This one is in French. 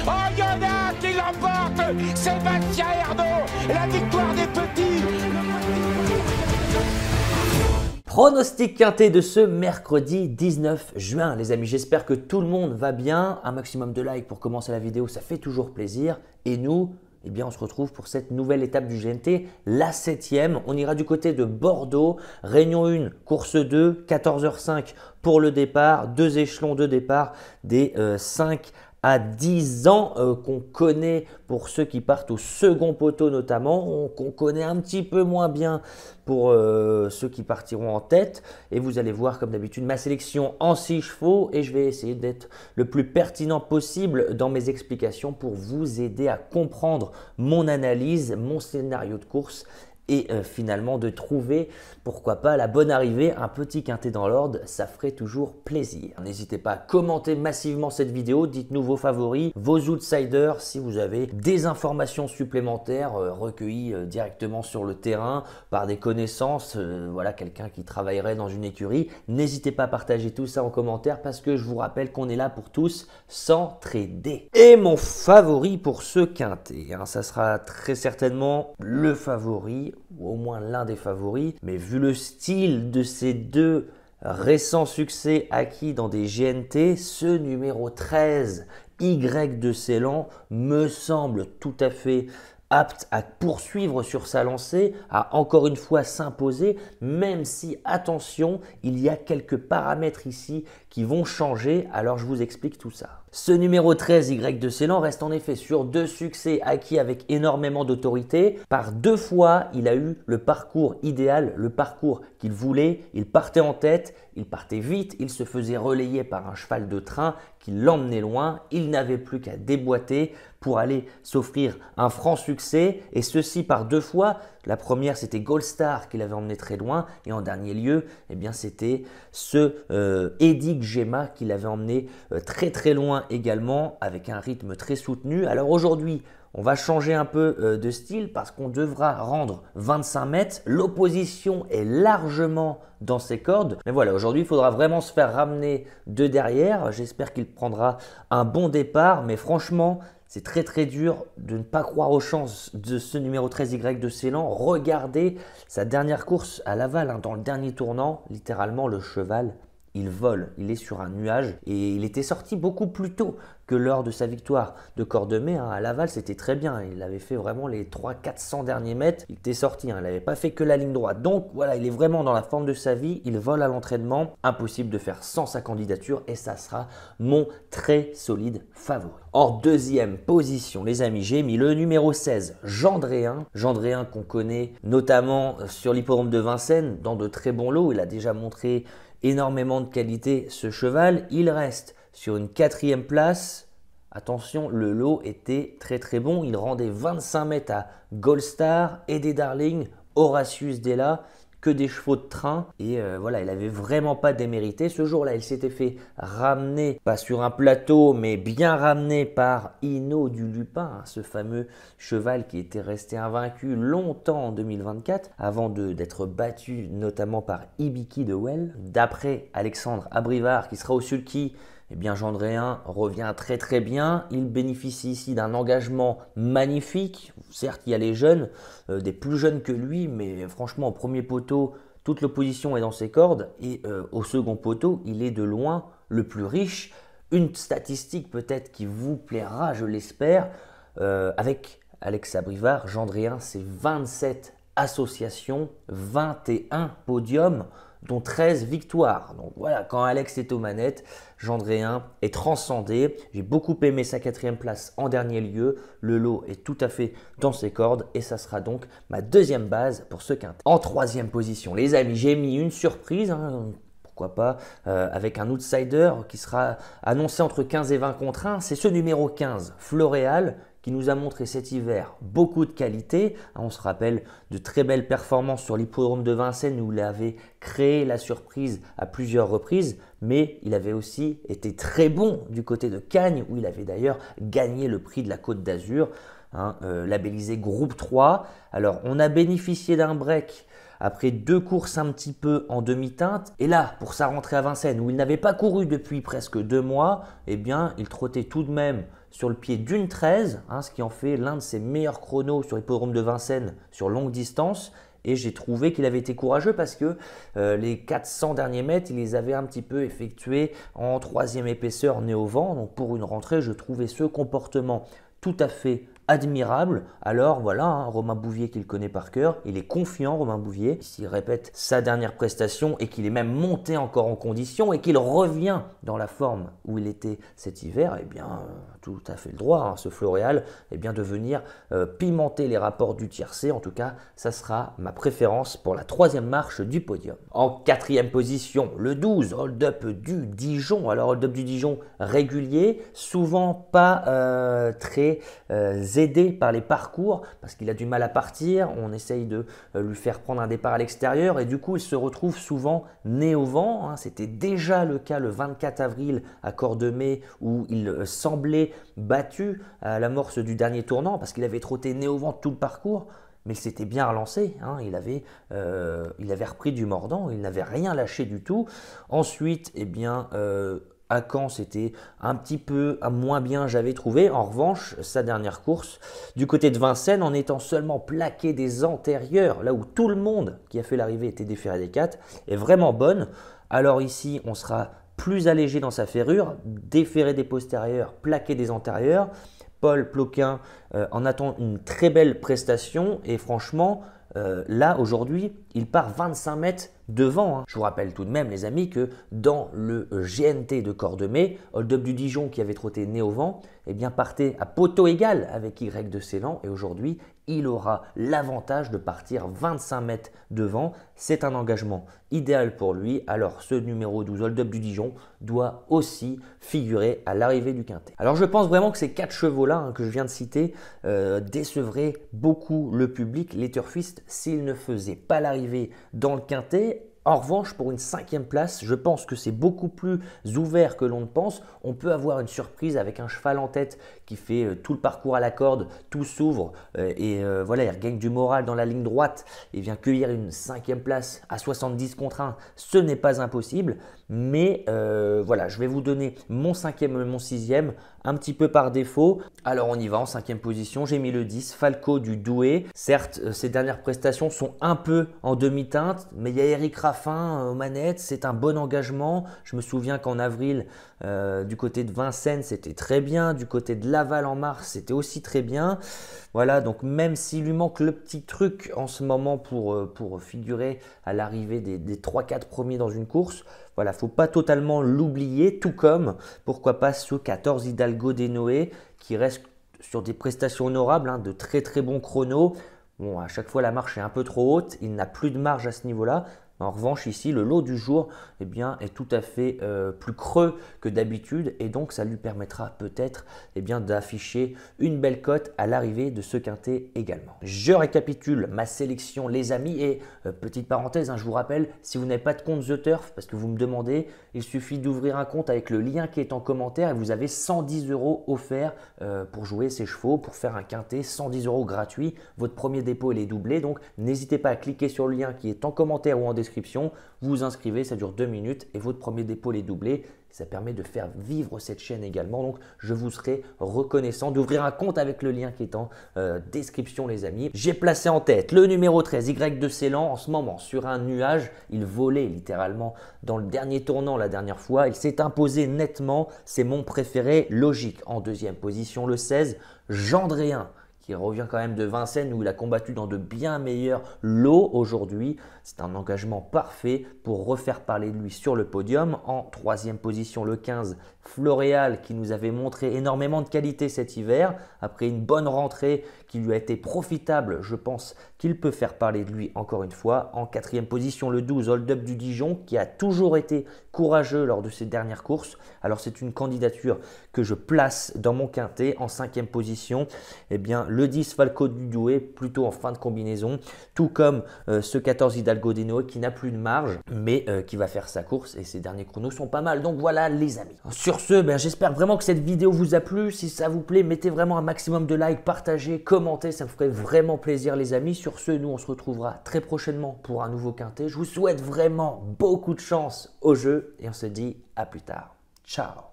Oh, il y en a qui l'emporte. Sébastien Ernaud, la victoire des petits. Pronostic quinté de ce mercredi 19 juin. Les amis, j'espère que tout le monde va bien. Un maximum de likes pour commencer la vidéo, ça fait toujours plaisir. Et nous, eh bien, on se retrouve pour cette nouvelle étape du GNT, la 7e. On ira du côté de Bordeaux. Réunion 1, course 2, 14h05 pour le départ. 2 échelons de départ des 5 à 10 ans qu'on connaît pour ceux qui partent au second poteau notamment, qu'on connaît un petit peu moins bien pour ceux qui partiront en tête. Et vous allez voir comme d'habitude ma sélection en 6 chevaux et je vais essayer d'être le plus pertinent possible dans mes explications pour vous aider à comprendre mon analyse, mon scénario de course et finalement de trouver, pourquoi pas, la bonne arrivée, un petit quintet dans l'ordre, ça ferait toujours plaisir. N'hésitez pas à commenter massivement cette vidéo, dites-nous vos favoris, vos outsiders, si vous avez des informations supplémentaires recueillies directement sur le terrain par des connaissances, voilà, quelqu'un qui travaillerait dans une écurie. N'hésitez pas à partager tout ça en commentaire parce que je vous rappelle qu'on est là pour tous s'entraider. Et mon favori pour ce quintet, hein, ça sera très certainement le favori, ou au moins l'un des favoris, mais vu le style de ces deux récents succès acquis dans des GNT, ce numéro 13, Y de Ceylan, me semble tout à fait apte à poursuivre sur sa lancée, à encore une fois s'imposer, même si, attention, il y a quelques paramètres ici qui vont changer, alors je vous explique tout ça. Ce numéro 13 Y de Ceylan reste en effet sur 2 succès acquis avec énormément d'autorité. Par 2 fois, il a eu le parcours idéal, le parcours qu'il voulait. Il partait en tête, il partait vite, il se faisait relayer par un cheval de train qui l'emmenait loin. Il n'avait plus qu'à déboîter pour aller s'offrir un franc succès et ceci par 2 fois. La première, c'était Gold Star qui l'avait emmené très loin et en dernier lieu, eh bien, c'était ce Eddie Gemma qui l'avait emmené très très loin également avec un rythme très soutenu. Alors aujourd'hui, on va changer un peu de style parce qu'on devra rendre 25 mètres. L'opposition est largement dans ses cordes. Mais voilà, aujourd'hui, il faudra vraiment se faire ramener de derrière. J'espère qu'il prendra un bon départ. Mais franchement, c'est très très dur de ne pas croire aux chances de ce numéro 13 Y de Ceylan. Regardez sa dernière course à Laval, hein, dans le dernier tournant, littéralement le cheval, il vole, il est sur un nuage et il était sorti beaucoup plus tôt que lors de sa victoire de Cordemais, hein. À Laval, c'était très bien, il avait fait vraiment les 300-400 derniers mètres, il était sorti, hein. Il n'avait pas fait que la ligne droite. Donc voilà, il est vraiment dans la forme de sa vie, il vole à l'entraînement, impossible de faire sans sa candidature et ça sera mon très solide favori. En deuxième position, les amis, j'ai mis le numéro 16, Gendréen. Gendréen qu'on connaît notamment sur l'hippodrome de Vincennes dans de très bons lots, il a déjà montré énormément de qualité ce cheval, il reste sur une 4e place. Attention, le lot était très très bon, il rendait 25 mètres à Gold Star, Eddie Darling, Horatius Della, que des chevaux de train et voilà, il n'avait vraiment pas démérité. Ce jour-là, il s'était fait ramener, pas sur un plateau, mais bien ramené par Hinault du Lupin, hein, ce fameux cheval qui était resté invaincu longtemps en 2024 avant d'être battu notamment par Ibiki de Well. D'après Alexandre Abrivard qui sera au sulky, eh bien Gendréen revient très très bien. Il bénéficie ici d'un engagement magnifique. Certes, il y a les jeunes, des plus jeunes que lui, mais franchement au premier poteau, toute l'opposition est dans ses cordes et au second poteau, il est de loin le plus riche. Une statistique peut-être qui vous plaira, je l'espère, avec Alex Abrivard, Gendréen, c'est 27 associations, 21 podiums, dont 13 victoires. Donc voilà, quand Alex est aux manettes, Gendréen est transcendé. J'ai beaucoup aimé sa 4e place en dernier lieu. Le lot est tout à fait dans ses cordes et ça sera donc ma 2e base pour ce quintet. En 3e position, les amis, j'ai mis une surprise, hein, pourquoi pas, avec un outsider qui sera annoncé entre 15 et 20 contre 1. C'est ce numéro 15, Floréal, qui nous a montré cet hiver beaucoup de qualité. On se rappelle de très belles performances sur l'hippodrome de Vincennes où il avait créé la surprise à plusieurs reprises, mais il avait aussi été très bon du côté de Cagnes où il avait d'ailleurs gagné le prix de la Côte d'Azur, hein, labellisé Groupe 3. Alors on a bénéficié d'un break après 2 courses un petit peu en demi-teinte. Et là, pour sa rentrée à Vincennes, où il n'avait pas couru depuis presque 2 mois, eh bien, il trottait tout de même sur le pied d'une 13, ce qui en fait l'un de ses meilleurs chronos sur l'hippodrome de Vincennes sur longue distance. Et j'ai trouvé qu'il avait été courageux parce que les 400 derniers mètres, il les avait un petit peu effectués en 3e épaisseur nez au vent. Donc pour une rentrée, je trouvais ce comportement tout à fait admirable. Alors voilà, Romain Bouvier qui le connaît par cœur, il est confiant Romain Bouvier. S'il répète sa dernière prestation et qu'il est même monté encore en condition et qu'il revient dans la forme où il était cet hiver, eh bien tout à fait le droit, ce Floréal, de venir pimenter les rapports du tiercé. En tout cas, ça sera ma préférence pour la 3e marche du podium. En 4e position, le 12, Hold Up du Dijon. Alors Hold Up du Dijon régulier, souvent pas très aidé par les parcours parce qu'il a du mal à partir. On essaye de lui faire prendre un départ à l'extérieur et du coup, il se retrouve souvent nez au vent. C'était déjà le cas le 24 avril à Cordemais où il semblait battu à l'amorce du dernier tournant parce qu'il avait trotté nez au vent tout le parcours. Mais il s'était bien relancé, il avait repris du mordant, il n'avait rien lâché du tout. Ensuite, à Caen, c'était un petit peu moins bien, j'avais trouvé. En revanche, sa dernière course, du côté de Vincennes, en étant seulement plaqué des antérieurs, là où tout le monde qui a fait l'arrivée était déféré des 4, est vraiment bonne. Alors ici, on sera plus allégé dans sa ferrure, déféré des postérieurs, plaqué des antérieurs. Paul Ploquin en attend une très belle prestation et franchement, là aujourd'hui, il part 25 mètres devant. Je vous rappelle tout de même les amis que dans le GNT de Cordemais, Hold Up du Dijon qui avait trotté nez au vent, partait à poteau égal avec Y de Ceylan et aujourd'hui, il aura l'avantage de partir 25 mètres devant. C'est un engagement idéal pour lui. Alors ce numéro 12 Hold Up du Dijon doit aussi figurer à l'arrivée du quintet. Alors je pense vraiment que ces 4 chevaux-là que je viens de citer décevraient beaucoup le public, les turfistes, s'ils ne faisaient pas l'arrivée dans le quintet. En revanche, pour une 5e place, je pense que c'est beaucoup plus ouvert que l'on ne pense. On peut avoir une surprise avec un cheval en tête qui fait tout le parcours à la corde, tout s'ouvre il regagne du moral dans la ligne droite et vient cueillir une 5e place à 70 contre 1. Ce n'est pas impossible, mais je vais vous donner mon 5e et mon 6e un petit peu par défaut. Alors on y va en 5e position, j'ai mis le 10, Falco du Douai. Certes, ses dernières prestations sont un peu en demi-teinte, mais il y a Eric Raffin aux manettes, c'est un bon engagement. Je me souviens qu'en avril, du côté de Vincennes, c'était très bien. Du côté de Laval en mars, c'était aussi très bien. Voilà, donc même s'il lui manque le petit truc en ce moment pour figurer à l'arrivée des 3-4 premiers dans une course, voilà, faut pas totalement l'oublier, tout comme, pourquoi pas, ce 14 Hidalgo des Noé qui reste sur des prestations honorables, de très très bons chronos. Bon, à chaque fois, la marche est un peu trop haute, il n'a plus de marge à ce niveau-là. En revanche, ici, le lot du jour est tout à fait plus creux que d'habitude et donc ça lui permettra peut-être d'afficher une belle cote à l'arrivée de ce quintet également. Je récapitule ma sélection les amis et petite parenthèse, je vous rappelle, si vous n'avez pas de compte The Turf, parce que vous me demandez, il suffit d'ouvrir un compte avec le lien qui est en commentaire et vous avez 110 € offerts pour jouer ces chevaux, pour faire un quintet, 110 € gratuit. Votre premier dépôt il est doublé, donc n'hésitez pas à cliquer sur le lien qui est en commentaire ou en description. Vous vous inscrivez, ça dure 2 minutes et votre premier dépôt est doublé. Ça permet de faire vivre cette chaîne également. Donc, je vous serai reconnaissant d'ouvrir un compte avec le lien qui est en description, les amis. J'ai placé en tête le numéro 13, Y de Ceylan, en ce moment sur un nuage. Il volait littéralement dans le dernier tournant la dernière fois. Il s'est imposé nettement. C'est mon préféré, logique. En 2e position, le 16, Gendréen, qui revient quand même de Vincennes où il a combattu dans de bien meilleurs lots aujourd'hui. C'est un engagement parfait pour refaire parler de lui sur le podium. En 3e position, le 15, Floréal, qui nous avait montré énormément de qualité cet hiver. Après une bonne rentrée qui lui a été profitable, je pense qu'il peut faire parler de lui encore une fois. En 4e position, le 12, Hold Up du Dijon, qui a toujours été courageux lors de ses dernières courses. Alors c'est une candidature que je place dans mon quintet. En 5e position, le 10, Falco du Douai, plutôt en fin de combinaison. Tout comme ce 14, Hidalgo des Noé, qui n'a plus de marge, mais qui va faire sa course et ses derniers chronos sont pas mal. Donc voilà les amis. Sur ce, j'espère vraiment que cette vidéo vous a plu. Si ça vous plaît, mettez vraiment un maximum de likes, partagez, commentez, ça me ferait vraiment plaisir les amis. Sur ce, nous on se retrouvera très prochainement pour un nouveau quintet. Je vous souhaite vraiment beaucoup de chance au jeu et on se dit à plus tard. Ciao.